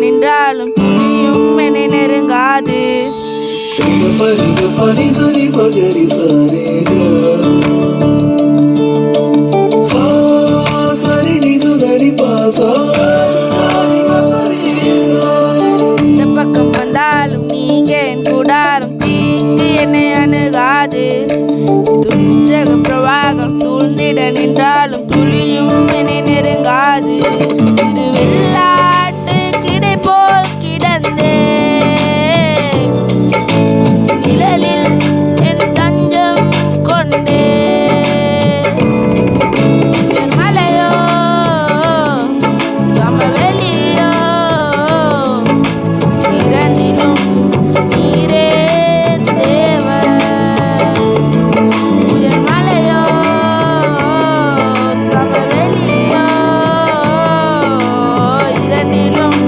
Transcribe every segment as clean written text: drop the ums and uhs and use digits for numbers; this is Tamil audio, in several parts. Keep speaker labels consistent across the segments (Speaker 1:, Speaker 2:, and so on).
Speaker 1: நின்றாலும் துளியும் என்னை நெருங்காது. இந்த பக்கம் வந்தாலும் நீங்க என் கூடாரும் தீங்கு என்னை அணுகாது. துஞ்சக பிரவாகம் சூழ்ந்திட நின்றாலும் துளியும் என்னை நெருங்காது. திருவெல்லாட்டு கிடை போல் கிடந்தே நிழலில் என் தஞ்சம் கொண்டே. மலையோ சமவெளியோ இரண்டிலும் நீரே தேவர். உயர் மலையோ சமவெளியோ இரண்டிலும்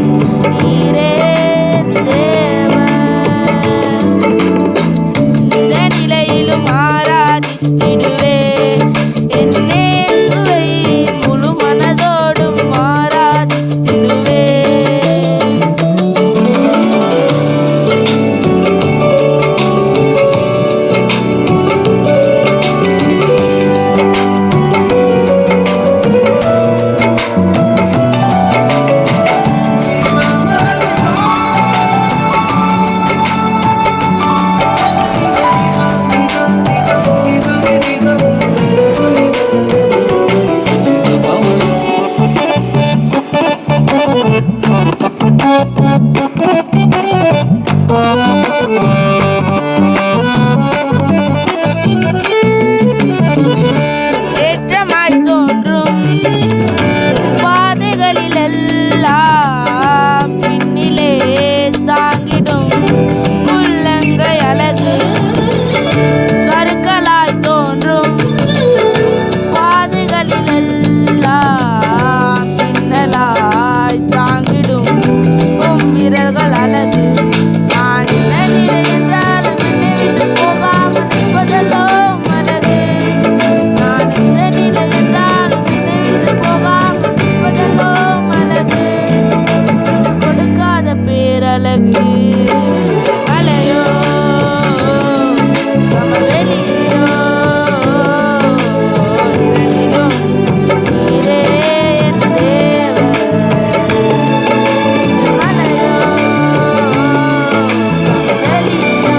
Speaker 1: நீரே தேவர். இந்த நிலையிலும் ஆராதித்திடுவே என் இயேசுவை முழு மனதோடும் ஆராதித்திடுவே. ஏற்றமாய் தோன்றும் பாதைகளிலெல்லாம் பின்னிலே தாங்கிடும் உள்ளங்கை அழகு. சறுக்கலாய் தோன்றும் பாதைகளிலெல்லாம் பின்னலாய் தாங்கிடும் விரல்கள் அழகு. நான் என்ன நிலை என்றாலும் என்னை விட்டு போகாமல் நிற்பதல்லோ அழகு. நான் எந்த நிலை என்றாலும் என்னை விட்டு போகாமல் நிற்பதல்லோ அழகு. விட்டு கொடுக்காத பேரழகு. மலையோ சமவெளியோ இரண்டிலும் நீரே என் தேவர். மலையோ சமவெளியோ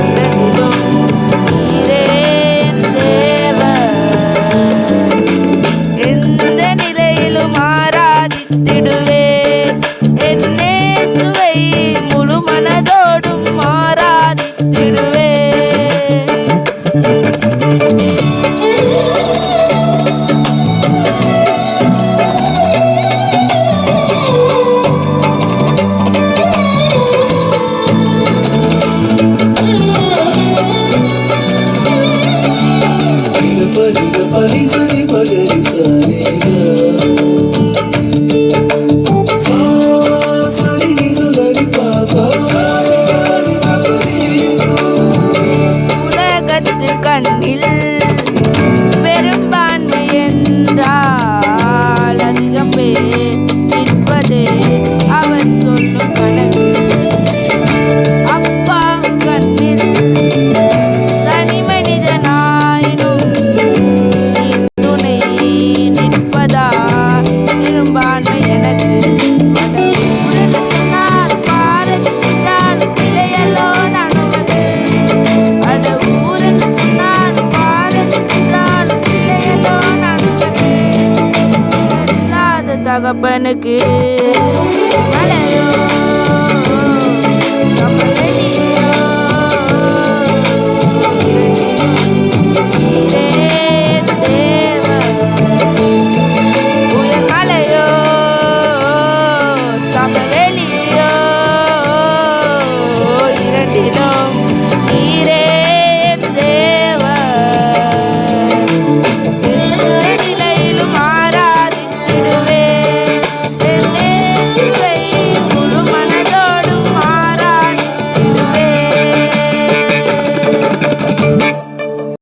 Speaker 1: இரண்டிலும் நீரே என் தேவர். எந்த நிலையிலும் ஆராதித்திடுவே என் இயேசுவை முழு மனதோடும் ஆராதித்திடுவே. உலகத்தின் கண்ணில் பெரும்பான்மை என்றால் அதிகம் பேர் நிற்பதே அவர் சொல்லும் கணக்கு. அப்பா கண்ணில் தனி மனிதனாயினும் நீ துணை நிற்பதா பெரும்பான்மை எனக்கு. உடனே சொன்னார் பாரதி நின்றால் பிழையல்லோ நான் உனக்கு. அட ஊரென்று சொன்னார் பாரதி நின்றால் பிழையல்லோ நான் உனக்கு. இல்லாத தகப்பனுக்கு மலையோ